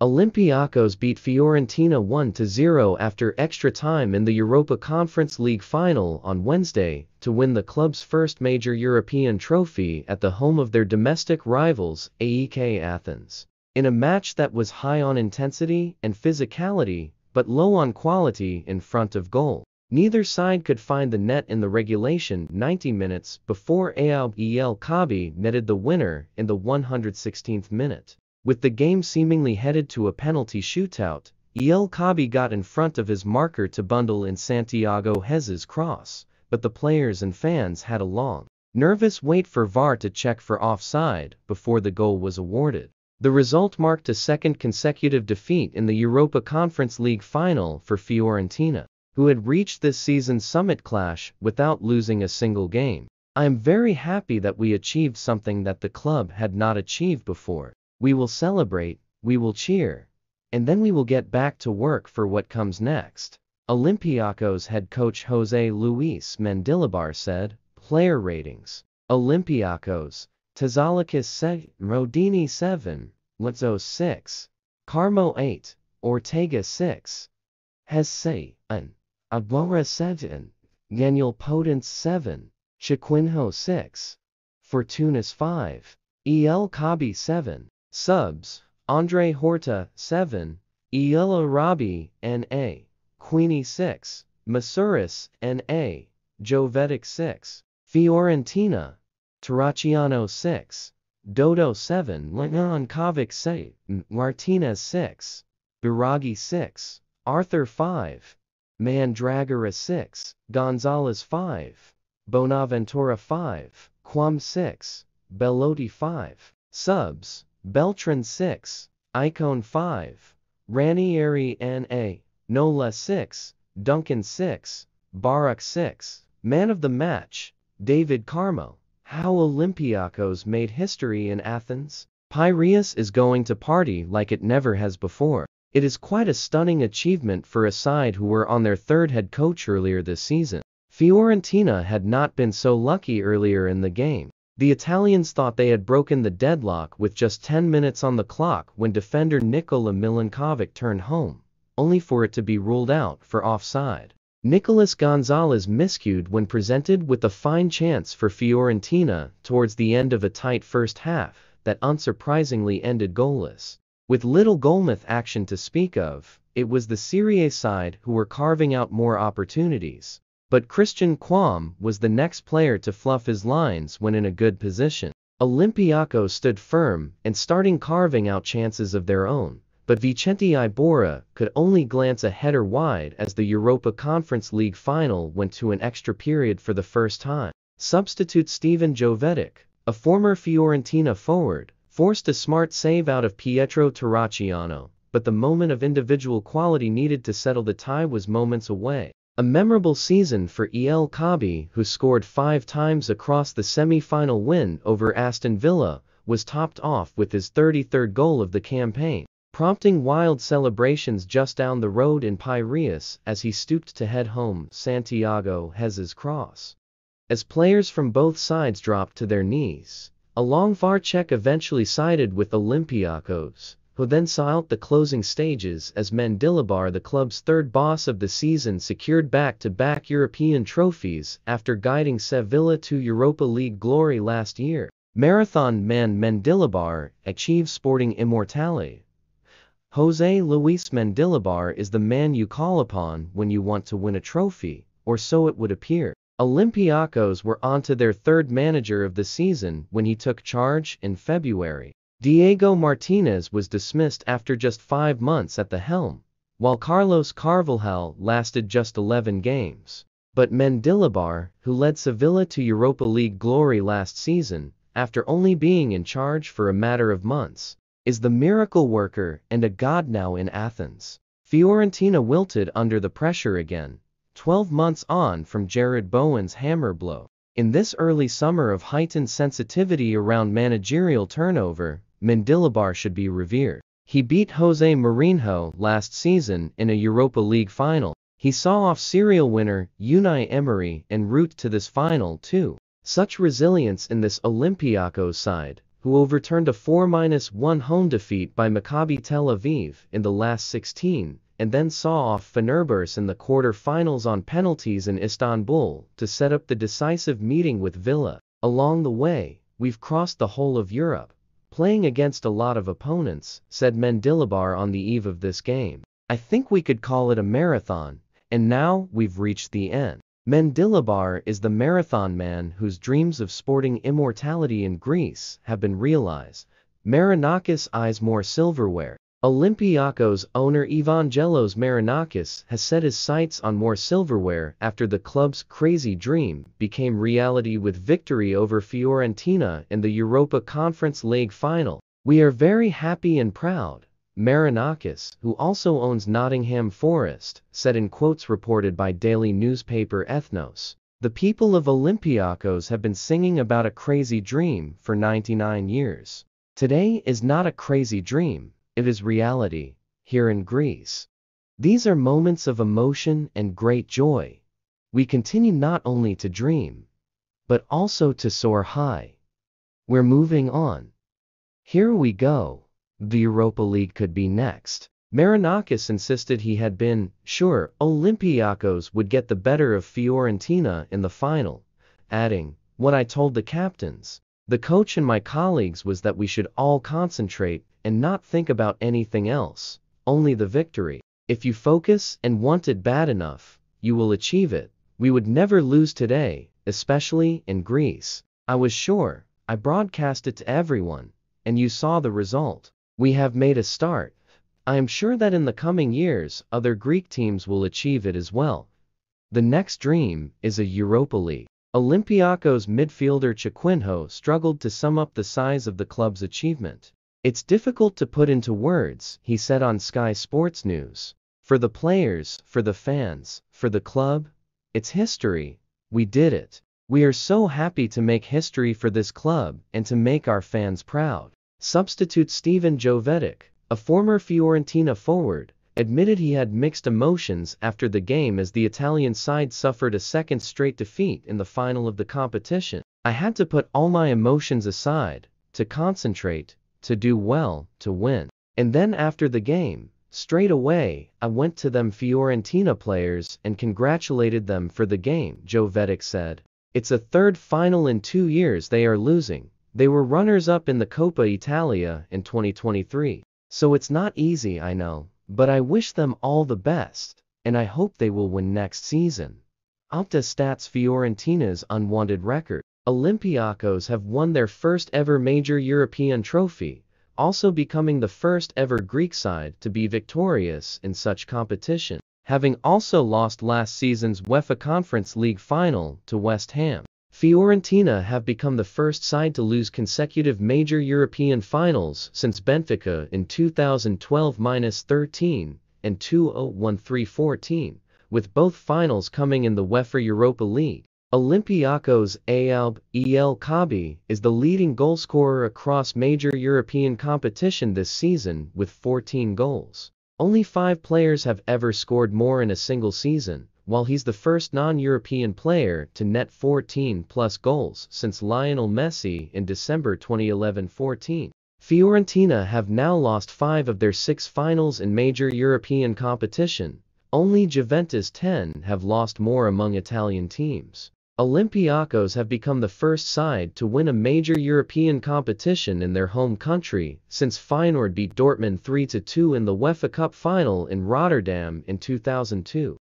Olympiacos beat Fiorentina 1-0 after extra time in the Europa Conference League final on Wednesday to win the club's first major European trophy at the home of their domestic rivals, AEK Athens. In a match that was high on intensity and physicality, but low on quality in front of goal. Neither side could find the net in the regulation 90 minutes before Ayoub El Kaabi netted the winner in the 116th minute. With the game seemingly headed to a penalty shootout, El Kaabi got in front of his marker to bundle in Santiago Hez's cross, but the players and fans had a long, nervous wait for VAR to check for offside before the goal was awarded. The result marked a second consecutive defeat in the Europa Conference League final for Fiorentina, who had reached this season's summit clash without losing a single game. "I am very happy that we achieved something that the club had not achieved before. We will celebrate, we will cheer, and then we will get back to work for what comes next," Olympiacos head coach José Luis Mendilibar said. Player ratings: Olympiacos, Tzalakis 6, Rodini 7, Lezos 6, Carmo 8, Ortega 6, Hez 7, Agbora 7, Daniel Podence 7, Chiquinho 6, Fortunas 5, El Kaabi 7. Subs: Andre Horta 7, El Arabi N.A., Queenie 6, Masuris N.A., Jovetic 6. Fiorentina: Terracciano 6, Dodo 7, Leon Kovic 7, Martinez 6, Biragi 6, Arthur 5, Mandragora 6, Gonzalez 5, Bonaventura 5, Quam 6, Bellotti 5. Subs: Beltran 6, Icone 5, Ranieri N.A., Nola 6, Duncan 6, Barak 6. Man of the match: David Carmo. How Olympiacos made history in Athens. Piraeus is going to party like it never has before. It is quite a stunning achievement for a side who were on their third head coach earlier this season. Fiorentina had not been so lucky earlier in the game. The Italians thought they had broken the deadlock with just 10 minutes on the clock when defender Nikola Milankovic turned home, only for it to be ruled out for offside. Nicolas Gonzalez miscued when presented with a fine chance for Fiorentina towards the end of a tight first half that unsurprisingly ended goalless. With little goalmouth action to speak of, it was the Serie A side who were carving out more opportunities. But Christian Quam was the next player to fluff his lines when in a good position. Olympiacos stood firm and starting carving out chances of their own, but Vicente Iborra could only glance a header wide as the Europa Conference League final went to an extra period for the first time. Substitute Steven Jovetic, a former Fiorentina forward, forced a smart save out of Pietro Terracciano, but the moment of individual quality needed to settle the tie was moments away. A memorable season for El Kaabi, who scored 5 times across the semi-final win over Aston Villa, was topped off with his 33rd goal of the campaign, prompting wild celebrations just down the road in Piraeus as he stooped to head home Santiago Hez's cross. As players from both sides dropped to their knees, a long VAR check eventually sided with Olympiacos, who then saw out the closing stages as Mendilibar, the club's third boss of the season, secured back-to-back European trophies after guiding Sevilla to Europa League glory last year. Marathon man Mendilibar achieved sporting immortality. José Luis Mendilibar is the man you call upon when you want to win a trophy, or so it would appear. Olympiacos were onto their third manager of the season when he took charge in February. Diego Martinez was dismissed after just 5 months at the helm, while Carlos Carvalhal lasted just 11 games. But Mendilibar, who led Sevilla to Europa League glory last season, after only being in charge for a matter of months, is the miracle worker and a god now in Athens. Fiorentina wilted under the pressure again, 12 months on from Jared Bowen's hammer blow. In this early summer of heightened sensitivity around managerial turnover, Mendilibar should be revered. He beat Jose Mourinho last season in a Europa League final. He saw off serial winner Unai Emery en route to this final too. Such resilience in this Olympiacos side, who overturned a 4-1 home defeat by Maccabi Tel Aviv in the last 16, and then saw off Fenerbahce in the quarter-finals on penalties in Istanbul to set up the decisive meeting with Villa. Along the way, we've crossed the whole of Europe, playing against a lot of opponents, said Mendilibar on the eve of this game. I think we could call it a marathon, and now we've reached the end. Mendilibar is the marathon man whose dreams of sporting immortality in Greece have been realized. Marinakis eyes more silverware. Olympiacos owner Evangelos Marinakis has set his sights on more silverware after the club's crazy dream became reality with victory over Fiorentina in the Europa Conference League final. We are very happy and proud, Marinakis, who also owns Nottingham Forest, said in quotes reported by daily newspaper Ethnos. The people of Olympiacos have been singing about a crazy dream for 99 years. Today is not a crazy dream, it is reality, here in Greece. These are moments of emotion and great joy. We continue not only to dream, but also to soar high. We're moving on. Here we go. The Europa League could be next. Marinakis insisted he had been sure Olympiacos would get the better of Fiorentina in the final, adding, "What I told the captains, the coach and my colleagues was that we should all concentrate and not think about anything else, only the victory. If you focus and want it bad enough, you will achieve it. We would never lose today, especially in Greece. I was sure, I broadcast it to everyone, and you saw the result. We have made a start. I am sure that in the coming years, other Greek teams will achieve it as well. The next dream is a Europa League." Olympiacos midfielder Chiquinho struggled to sum up the size of the club's achievement. "It's difficult to put into words," he said on Sky Sports News. "For the players, for the fans, for the club, it's history. We did it. We are so happy to make history for this club and to make our fans proud." Substitute Stevan Jovetic, a former Fiorentina forward, admitted he had mixed emotions after the game as the Italian side suffered a second straight defeat in the final of the competition. "I had to put all my emotions aside, to concentrate, to do well, to win. And then after the game, straight away, I went to them Fiorentina players and congratulated them for the game," Jovetic said. "It's a third final in 2 years they are losing. They were runners-up in the Coppa Italia in 2023. So it's not easy, I know, but I wish them all the best, and I hope they will win next season." Opta stats Fiorentina's unwanted record. Olympiacos have won their first ever major European trophy, also becoming the first ever Greek side to be victorious in such competition, having also lost last season's UEFA Conference League final to West Ham. Fiorentina have become the first side to lose consecutive major European finals since Benfica in 2012-13 and 2013-14, with both finals coming in the UEFA Europa League. Olympiacos' Ayoub El Kaabi is the leading goalscorer across major European competition this season with 14 goals. Only 5 players have ever scored more in a single season, while he's the first non-European player to net 14-plus goals since Lionel Messi in December 2011-14. Fiorentina have now lost 5 of their 6 finals in major European competition. Only Juventus 10 have lost more among Italian teams. Olympiacos have become the first side to win a major European competition in their home country since Feyenoord beat Dortmund 3-2 in the UEFA Cup final in Rotterdam in 2002.